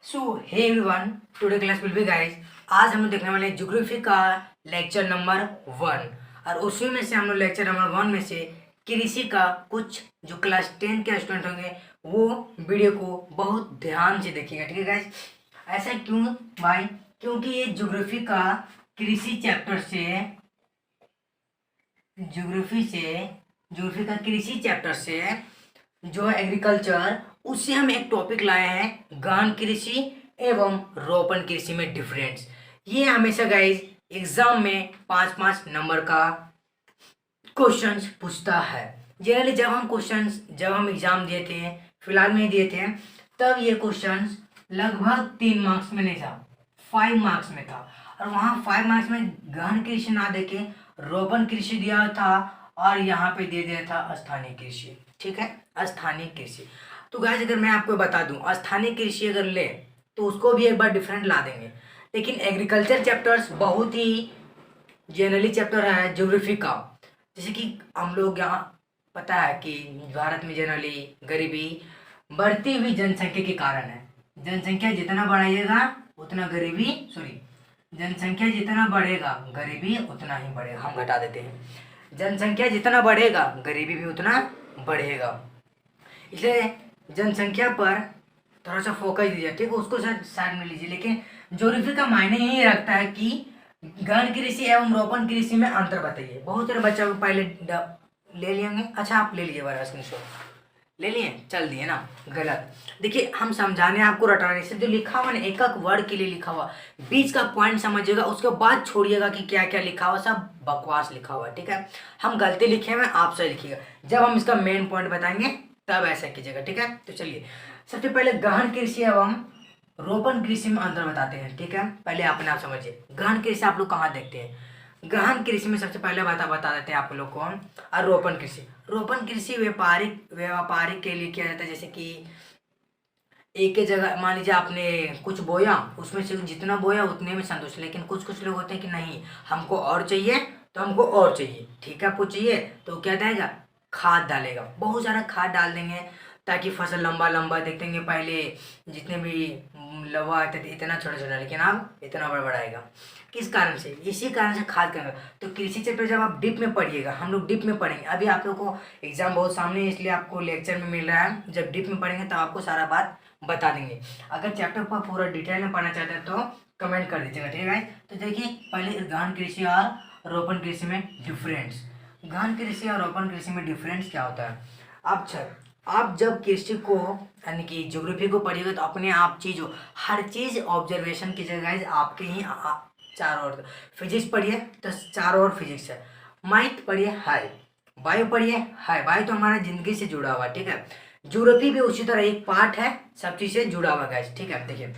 So hey everyone, today class will be guys. आज हम लोग देखने वाले हैं ज्योग्राफी का लेक्चर नंबर 1। और उसी में से हम लोग लेक्चर नंबर 1 में से कृषि का कुछ जो क्लास 10 के स्टूडेंट होंगे वो वीडियो को बहुत ध्यान से देखिएगा, ठीक है गाइस। ऐसा क्यों भाई? क्योंकि ये ज्योग्राफी का कृषि चैप्टर से जो एग्रीकल्चर, उससे हम एक टॉपिक लाए हैं गहन कृषि एवं रोपण कृषि में डिफरेंस। ये हमेशा गाइज एग्जाम में 5-5 नंबर का क्वेश्चंस पूछता है। जनरली जब हम एग्जाम दिए थे, फिलहाल में दिए थे, तब ये क्वेश्चंस लगभग 3 मार्क्स में नहीं था, 5 मार्क्स में था। और वहाँ 5 मार्क्स में गहन कृषि ना देके रोपण कृषि दिया था और यहाँ पे दे दिया था स्थानीय कृषि। ठीक है, स्थानीय कृषि। तो गाइस अगर मैं आपको बता दूं, स्थानीय कृषि अगर ले तो उसको भी एक बार डिफरेंट ला देंगे। लेकिन एग्रीकल्चर चैप्टर्स बहुत ही जनरली चैप्टर है ज्योग्राफी का। जैसे कि हम लोग यहाँ पता है कि भारत में जनरली गरीबी बढ़ती हुई जनसंख्या के कारण है। जनसंख्या जितना बढ़ेगा उतना गरीबी, सॉरी, जनसंख्या जितना बढ़ेगा गरीबी उतना ही बढ़ेगा। हम घटा देते हैं, जनसंख्या जितना बढ़ेगा गरीबी भी उतना बढ़ेगा। इसलिए जनसंख्या पर थोड़ा सा फोकस दीजिए, ठीक है, उसको साइड में लीजिए। लेकिन ज्योग्राफी का मायने यही रखता है कि गहन कृषि एवं रोपण कृषि में अंतर बताइए। बहुत सारे बच्चा पहले ले लेंगे। अच्छा, आप ले लीजिए बार स्क्रीनशॉट ले लिए, चल दिए ना, गलत। देखिए हम समझाने आपको रटाने से जो लिखा हुआ ना, एक एक वर्ड के लिए लिखा हुआ, बीच का पॉइंट समझिएगा, उसके बाद छोड़िएगा कि क्या क्या लिखा हुआ, सब बकवास लिखा हुआ, ठीक है। हम गलती लिखे हुए, आप सही लिखिएगा। जब हम इसका मेन पॉइंट बताएंगे तब ऐसा कीजिएगा, ठीक है। तो चलिए सबसे पहले गहन कृषि एवं रोपण कृषि में अंतर बताते हैं, ठीक है। पहले अपने आप समझिए, गहन कृषि आप लोग कहाँ देखते हैं? गहन कृषि में सबसे पहले बता देते हैं आप लोग को। और रोपण कृषि व्यापारिक के लिए किया जाता है। जैसे कि एक ही जगह मान लीजिए आपने कुछ बोया, उसमें से जितना बोया उतने में संतुष्ट। लेकिन कुछ कुछ लोग होते हैं कि नहीं, हमको और चाहिए तो हमको और चाहिए, ठीक है। आपको चाहिए तो क्या देगा? खाद डालेगा, बहुत सारा खाद डाल देंगे ताकि फसल लंबा लंबा देखेंगे। पहले जितने भी लवा आते थे इतना छोटा छोटा, लेकिन अब इतना बड़ा बड़ा आएगा। किस कारण से? इसी कारण से खाद करना। तो कृषि चैप्टर जब आप डीप में पढ़िएगा, हम लोग डीप में पढ़ेंगे। अभी आप लोग को एग्जाम बहुत सामने है, इसलिए आपको लेक्चर में मिल रहा है। जब डीप में पढ़ेंगे तो आपको सारा बात बता देंगे। अगर चैप्टर पर पूरा डिटेल में पढ़ना चाहते हैं तो कमेंट कर दीजिएगा, ठीक है। तो देखिए पहले गहन कृषि और रोपण कृषि में डिफरेंस। गहन कृषि और रोपण कृषि में डिफरेंस क्या होता है? आप जब कृषि को यानी कि ज्योग्राफी को पढ़िएगा तो अपने आप हर चीज़ ऑब्जर्वेशन कीजिएगा। आपके ही चारों ओर फिजिक्स पढ़िए तो चारों ओर फिजिक्स है। मैथ पढ़िए, हाय। बायो पढ़िए, हाय। बायो तो हमारा जिंदगी से जुड़ा हुआ, ठीक है। ज्योग्राफी भी उसी तरह एक पार्ट है, सब चीज से जुड़ा हुआ है, ठीक है। देखिए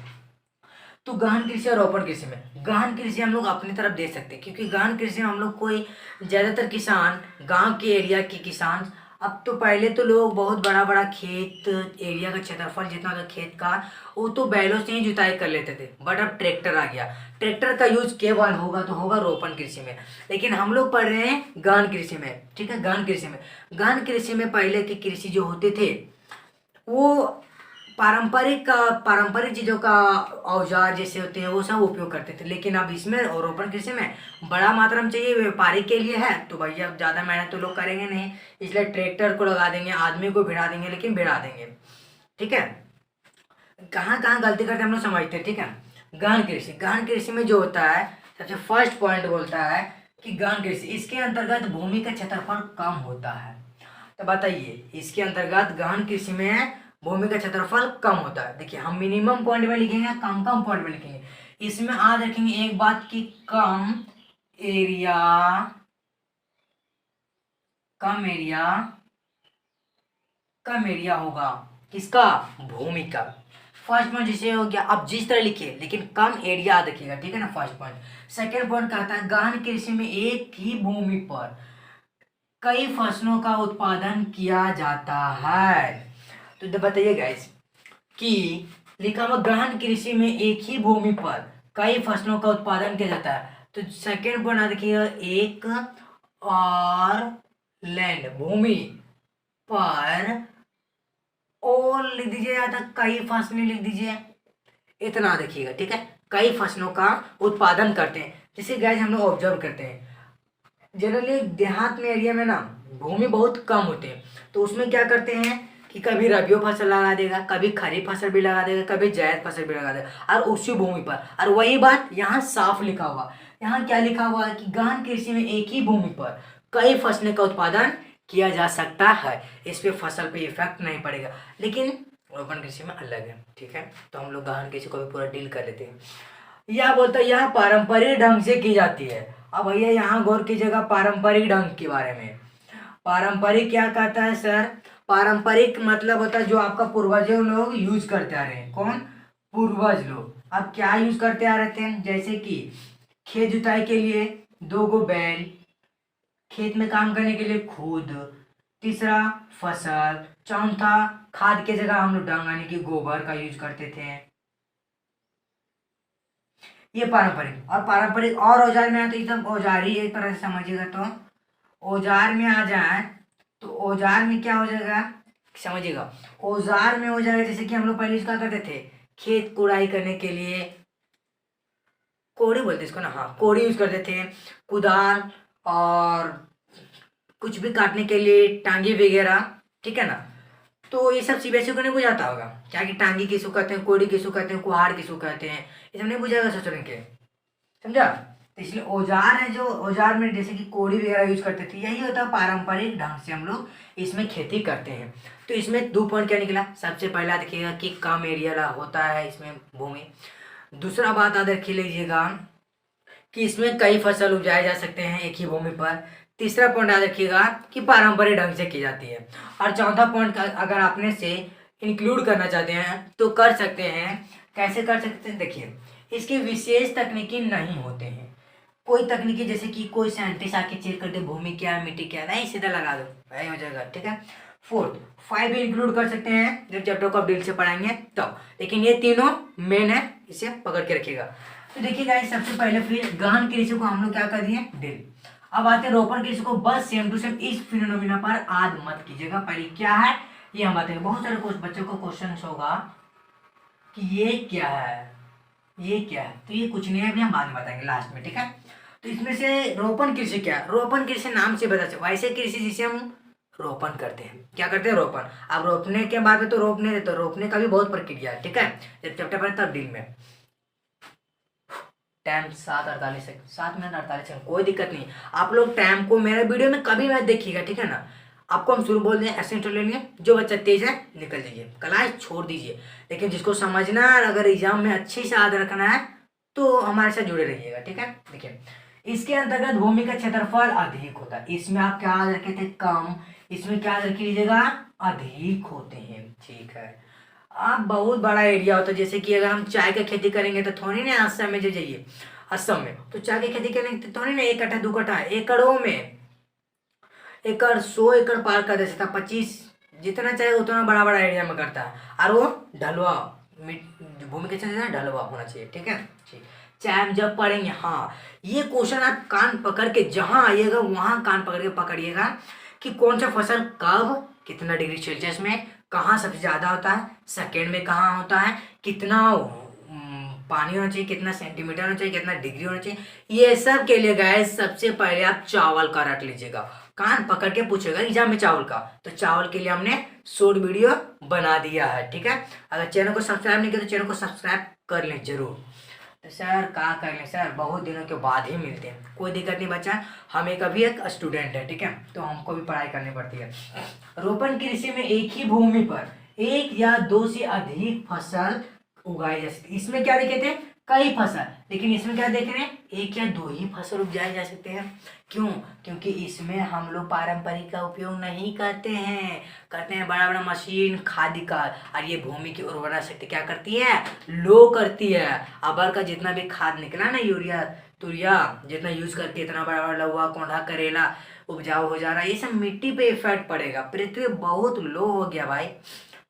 तो गहन कृषि और रोपण कृषि में, गहन कृषि हम लोग अपनी तरफ दे सकते हैं, क्योंकि गहन कृषि में हम लोग कोई ज्यादातर किसान गांव के एरिया के किसान, अब तो पहले तो लोग बहुत बड़ा बड़ा खेत एरिया का क्षेत्रफल जितना होता खेत का, वो तो बैलों से ही जुताई कर लेते थे। बट अब ट्रैक्टर आ गया। ट्रैक्टर का यूज केवल होगा तो होगा रोपण कृषि में। लेकिन हम लोग पढ़ रहे हैं गहन कृषि में, ठीक है। गहन कृषि में पहले के कृषि जो होते थे वो पारंपरिक चीजों का औजार जैसे होते हैं वो सब उपयोग करते थे। लेकिन अब इसमें और रोपण कृषि में बड़ा मात्रा में चाहिए, व्यापारिक के लिए है, तो भैया अब ज्यादा मेहनत तो लोग करेंगे नहीं, इसलिए ट्रैक्टर को लगा देंगे, आदमी को भिड़ा देंगे, लेकिन भिड़ा देंगे, ठीक है। कहाँ कहाँ गलती करते हम लोग समझते हैं, ठीक है। गहन कृषि में जो होता है, सबसे फर्स्ट पॉइंट बोलता है कि गहन कृषि, इसके अंतर्गत भूमि का क्षेत्रफल कम होता है। तो बताइए, इसके अंतर्गत गहन कृषि में भूमि का क्षेत्रफल कम होता है। देखिए हम मिनिमम पॉइंट में लिखेंगे, कम कम पॉइंट में लिखेंगे। इसमें आज रखेंगे एक बात की एरिया कम एरिया होगा किसका? भूमि का। फर्स्ट पॉइंट जिसे हो गया, अब जिस तरह लिखिए लेकिन कम एरिया याद रखिएगा, ठीक है ना, फर्स्ट पॉइंट। सेकेंड पॉइंट कहता है गहन कृषि में एक ही भूमि पर कई फसलों का उत्पादन किया जाता है। तो बताइए गाइस कि लिखा हुआ गहन कृषि में एक ही भूमि पर कई फसलों का उत्पादन किया जाता है। तो सेकेंड पॉइंट देखिएगा, एक और लैंड, भूमि पर, और लिख दीजिए या तो कई फसलें लिख दीजिए, इतना देखिएगा, ठीक है। कई फसलों का उत्पादन करते हैं। जैसे गाइस हम लोग ऑब्जर्व करते हैं, जनरली देहात में एरिया में ना भूमि बहुत कम होते हैं, तो उसमें क्या करते हैं कि कभी रबियो फसल लगा देगा, कभी खरीफ फसल भी लगा देगा, कभी जायद फसल भी लगा देगा, और उसी भूमि पर। और वही बात यहाँ साफ लिखा हुआ, यहाँ क्या लिखा हुआ है कि गहन कृषि में एक ही भूमि पर कई फसलें का उत्पादन किया जा सकता है, इस पे फसल पे इफेक्ट नहीं पड़ेगा। लेकिन रोपण कृषि में अलग है, ठीक है। तो हम लोग गहन कृषि को भी पूरा डील कर लेते हैं। यह बोलता है यह पारंपरिक ढंग से की जाती है। अब भैया यहाँ गौर कीजिएगा पारंपरिक ढंग के बारे में। पारंपरिक क्या कहता है सर? पारंपरिक मतलब होता है जो आपका पूर्वजों लोग यूज करते आ रहे हैं। कौन? पूर्वज लोग। अब क्या यूज करते आ रहे थे? जैसे कि खेत जुताई के लिए 2 बैल, खेत में काम करने के लिए खुद, तीसरा फसल, चौथा खाद के जगह हम लोग डंग यानी कि गोबर का यूज करते थे। ये पारंपरिक। और पारंपरिक और औजार में आते एकदम औजार ही एक तरह से समझिएगा। तो औजार में आ जाए तो औजार में क्या हो जाएगा समझिएगा। औजार में हो जाएगा जैसे कि हम लोग पहले इसका करते थे खेत कुड़ाई करने के लिए कोड़ी बोलते इसको ना, हाँ कोड़ी यूज करते थे, कुदाल और कुछ भी काटने के लिए टांगी वगैरह, ठीक है ना। तो ये सब सीबीएसई को नहीं बुझाता होगा क्या कि टांगी किसको कहते हैं, कोड़ी किसको कहते हैं, कुहाड़ किसको कहते हैं, ये सब नहीं बुझाएगा सोचने के, समझा। तो इसलिए औजार है, जो औजार में जैसे कि कोड़ी वगैरह यूज करते थे, यही होता है पारंपरिक ढंग से हम लोग इसमें खेती करते हैं। तो इसमें 2 पॉइंट क्या निकला? सबसे पहला देखिएगा कि कम एरिया होता है इसमें भूमि। दूसरा बात याद रख लीजिएगा कि इसमें कई फसल उगाए जा सकते हैं एक ही भूमि पर। तीसरा पॉइंट याद रखिएगा कि पारंपरिक ढंग से की जाती है। और चौथा पॉइंट अगर आपने से इंक्लूड करना चाहते हैं तो कर सकते हैं। कैसे कर सकते हैं? देखिए इसके विशेष तकनीकी नहीं होते हैं। कोई तकनीकी जैसे कि कोई साइंटिस्ट आके चेक कर दे भूमि क्या है मिट्टी क्या है, नहीं सीधा लगा दो वही हो जाएगा, ठीक है। 5 भी इंक्लूड कर सकते हैं जब चैप्टर को आप डिटेल से पढ़ाएंगे तब, लेकिन ये तीनों मेन है, इसे पकड़ के रखिएगा। तो देखिए गाइस सबसे पहले फिर गहन कृषि को हम लोग क्या कर दिए डिल। अब आते हैं रोपण कृषि को। बस सेम टू सेम इस फिनोमिना पर आद मत कीजिएगा। पहले क्या है ये हम बताएंगे। बहुत सारे बच्चों को क्वेश्चन होगा कि ये क्या है, ये क्या है, तो ये कुछ नहीं है, अभी हम बाद में बताएंगे लास्ट में, ठीक है। तो इसमें से रोपण कृषि क्या है? रोपण कृषि नाम से बता सकते वैसे कृषि जिसे हम रोपण करते हैं। क्या करते हैं? रोपण। अब रोपने के बाद में तो रोपने देते, रोपने का भी बहुत प्रक्रिया है, ठीक है। जब चैप्टर पढ़े तब डील में। टाइम 7:48 कोई दिक्कत नहीं। आप लोग टाइम को मेरे वीडियो में कभी मत देखिएगा, ठीक है ना। आपको हम शुरू बोल दें ऐसे इंटर लेंगे, जो बच्चा तेज है निकल दीजिए, क्लास छोड़ दीजिए। लेकिन जिसको समझना है अगर एग्जाम में अच्छी से याद रखना है तो हमारे साथ जुड़े रहिएगा, ठीक है। देखिए इसके अंतर्गत भूमि का क्षेत्रफल अधिक होता है। इसमें आप क्या याद रखे थे? कम। इसमें क्या याद रख लीजिएगा? अधिक होते हैं, ठीक है। अब बहुत बड़ा एरिया होता है, जैसे कि अगर हम चाय की खेती करेंगे तो थोड़ी ना असम में जाइए, असम में तो चाय की खेती करेंगे तो थोड़ी ना 1 कट्ठा 2 कट्ठा, एकड़ों में एकड़ 100 एकड़ पार कर देता था। 25 जितना चाहे उतना बड़ा बड़ा एरिया में करता है। और वो ढलवा भूमि के क्षेत्र ढलवा होना चाहिए, ठीक है। ठीक, चाहे हम जब पढ़ेंगे, हाँ ये क्वेश्चन आप कान पकड़ के जहां आइएगा वहां कान पकड़ के पकड़िएगा कि कौन सा फसल कब कितना डिग्री सेल्सियस में कहाँ सबसे ज्यादा होता है, सेकेंड में कहाँ होता है, कितना पानी होना चाहिए, कितना सेंटीमीटर होना चाहिए, कितना डिग्री होना चाहिए। ये सब के लिए गाइस सबसे पहले आप चावल का रट लीजिएगा। कान पकड़ के पूछेगा एग्जाम में चावल का, तो चावल के लिए हमने शॉर्ट वीडियो बना दिया है, ठीक है। अगर चैनल को सब्सक्राइब नहीं किया तो चैनल को सब्सक्राइब कर लें जरूर। तो सर क्या कर लें सर, बहुत दिनों के बाद ही मिलते हैं, कोई दिक्कत नहीं बच्चा, हम एक अभी एक स्टूडेंट है, ठीक है, तो हमको भी पढ़ाई करनी पड़ती है। रोपण कृषि में एक ही भूमि पर 1 या 2 से अधिक फसल उगाई जा सकती है। इसमें क्या देखे थे? कई फसल, लेकिन इसमें क्या देख रहे हैं? 1 या 2 ही फसल उगाए जा सकते हैं। क्यों? क्योंकि इसमें हम लोग पारंपरिक का उपयोग नहीं करते हैं, करते हैं बड़ा बड़ा मशीन खाद का। और ये भूमि की उर्वरा शक्ति क्या करती है? लो करती है। अबर का जितना भी खाद निकला ना, यूरिया तुरिया जितना यूज करती है, इतना बड़ा बड़ा लौहा कोंढा करेला उपजाऊ हो जा रहा है, ये सब मिट्टी पे इफेक्ट पड़ेगा। पृथ्वी बहुत लो हो गया भाई,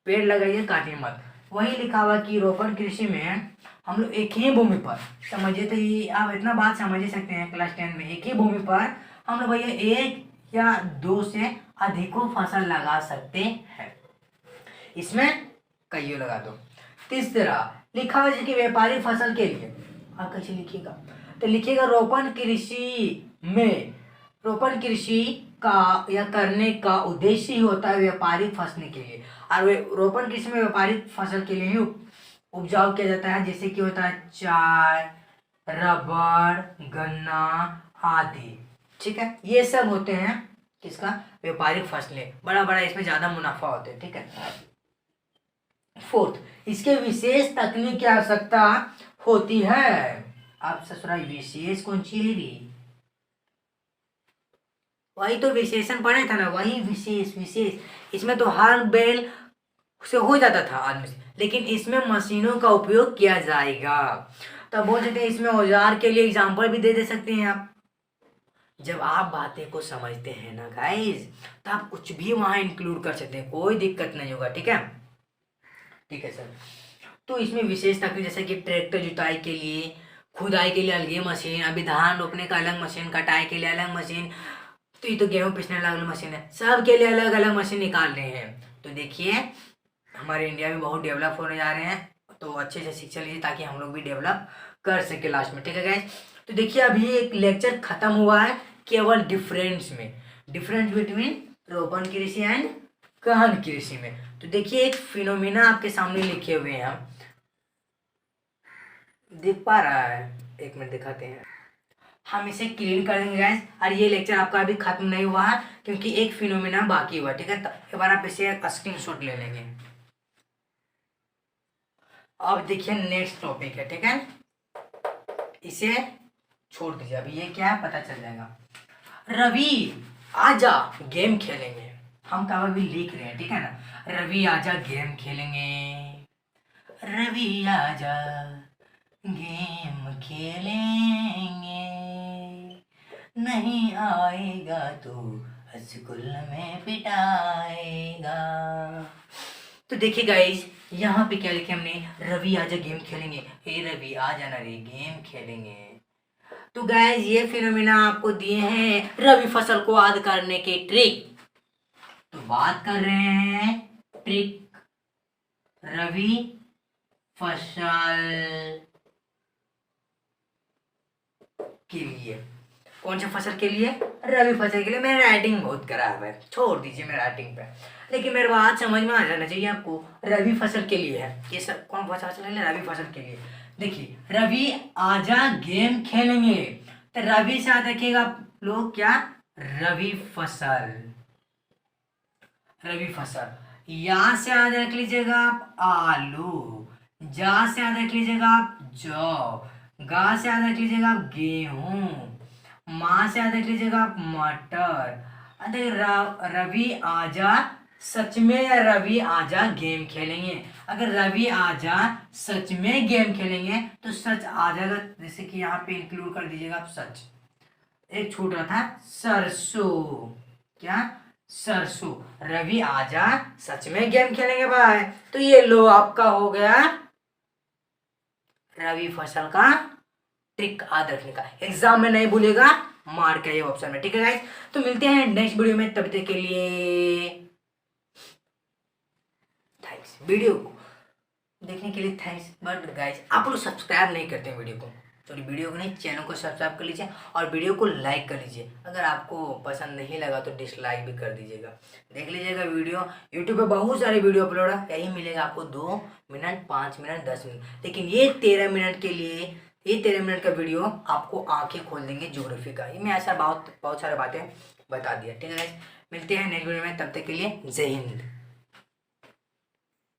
पेड़ लगाइए काटिए मत। वही लिखा हुआ कि रोपण कृषि में हम लोग एक ही भूमि पर, समझिए तो ये आप इतना बात समझ ही सकते हैं क्लास 10 में, एक ही भूमि पर हम लोग भैया 1 या 2 से अधिकों फसल लगा सकते हैं। इसमें कईयों लगा दो। तीसरा, लिखा हुआ है कि व्यापारिक फसल के लिए, आप कैसे लिखिएगा, तो लिखिएगा रोपण कृषि में, रोपण कृषि का या करने का उद्देश्य ही होता है व्यापारिक फसल के लिए, और रोपण कृषि में व्यापारिक फसल के लिए ही उपजाऊ किया जाता है, जैसे कि होता है चाय, रबड़, गन्ना आदि। ठीक है, ये सब होते हैं किसका, व्यापारिक फसलें, बड़ा बड़ा इसमें ज्यादा मुनाफा होता है। ठीक है, फोर्थ, इसके विशेष तकनीक की आवश्यकता होती है। आप ससुरा विशेष कौन सी है री, वही तो विशेषण पढ़े था ना, वही विशेष, विशेष इसमें तो हर बैल से हो जाता था आदमी से, लेकिन इसमें मशीनों का उपयोग किया जाएगा। तब बोल सकते हैं इसमें औजार के लिए एग्जाम्पल भी दे सकते हैं आप। जब आप बातें को समझते हैं ना गाइस, तो आप कुछ भी वहां इंक्लूड कर सकते हैं, कोई दिक्कत नहीं होगा। ठीक है, ठीक है सर। तो इसमें विशेष तकनीक जैसे कि ट्रैक्टर जुताई के लिए, खुदाई के लिए अलग मशीन, अभी धान रोपने का अलग मशीन, कटाई के लिए अलग मशीन, तो ये तो गेहूं पिसने अलग अलग मशीन है, सब के लिए अलग अलग मशीन निकाल रहे हैं। तो देखिए हमारे इंडिया में बहुत डेवलप होने जा रहे हैं, तो अच्छे से शिक्षा लीजिए ताकि हम लोग भी डेवलप कर सके लास्ट में। ठीक है गाइस, तो देखिए अभी एक लेक्चर खत्म हुआ है केवल डिफरेंस में, डिफरेंस बिटवीन रोपण कृषि एंड गहन कृषि में। तो देखिए एक फिनोमिना आपके सामने लिखे हुए हैं, दिख पा रहा है, एक मिनट दिखाते हैं, हम इसे क्लीन कर देंगे गाइस। और ये लेक्चर आपका अभी खत्म नहीं हुआ है क्योंकि एक फिनोमिना बाकी हुआ। ठीक है, तो एक बार आप इसे स्क्रीनशॉट ले लेंगे। अब देखिए नेक्स्ट टॉपिक है। ठीक है, इसे छोड़ दीजिए, अभी ये क्या है पता चल जाएगा। रवि आजा गेम खेलेंगे, हम कहा भी लिख रहे हैं। ठीक है ना, रवि आजा गेम खेलेंगे, रवि आजा गेम खेलेंगे, नहीं आएगा तो स्कूल में पिटाएगा। तो देखिए गाइस यहाँ पे क्या लिखे हमने, रवि आजा गेम खेलेंगे, हे रवि आ जाना रे गेम खेलेंगे। तो गाइस ये फिनोमिना आपको दिए हैं रवि फसल को याद करने के ट्रिक। तो बात कर रहे हैं ट्रिक रवि फसल के लिए, कौन से फसल के लिए, रवि फसल के लिए। मैंने राइटिंग बहुत खराब है, छोड़ दीजिए मेरे राइटिंग पे, लेकिन मेरे बात समझ में आ जाना चाहिए आपको। रवि फसल के लिए है ये सब, कौन फसल के लिए, रवि फसल के लिए। देखिए रवि आजा गेम खेलेंगे, तो रवि से याद रखिएगा आप लोग क्या, रवि फसल, रवि फसल। या से याद रख लीजिएगा आप आलू, जा से याद रख लीजिएगा आप जौ, गा से याद रख लीजिएगा आप गेहूं, माँ से याद रख लीजिएगा आप मटर। रवि आजा सच में या रवि आजा गेम खेलेंगे, अगर रवि आजा सच में गेम खेलेंगे तो सच आ जाएगा, जैसे कि यहाँ पे इंक्लूड कर दीजिएगा आप सच। एक छूट रहा था सरसों, क्या सरसों, रवि आजा सच में गेम खेलेंगे भाई। तो ये लो आपका हो गया रवि फसल का ट्रिक याद रखने का, एग्जाम में नहीं भूलेगा, मार्क है ये ऑप्शन में। ठीक है गाइस, तो मिलते हैं नेक्स्ट वीडियो में, तब तक के लिए थैंक्स। वीडियो को देखने के लिए थैंक्स, बट गाइस आप लोग सब्सक्राइब नहीं करते हैं वीडियो को, सॉरी वीडियो को नहीं, चैनल को सब्सक्राइब कर लीजिए और वीडियो को लाइक कर लीजिए। अगर आपको पसंद नहीं लगा तो डिसलाइक भी कर दीजिएगा। देख लीजिएगा वीडियो, यूट्यूब पे बहुत सारे वीडियो अपलोड है, यही मिलेगा आपको 2 मिनट, 5 मिनट, 10 मिनट, लेकिन ये 13 मिनट के लिए, ये 13 मिनट का वीडियो आपको आंखें खोल देंगे ज्योग्राफी का। ये मैं ऐसा बहुत सारी बातें बता दिया। ठीक है, मिलते हैं नेक्स्ट वीडियो में, तब तक के लिए जय हिंद।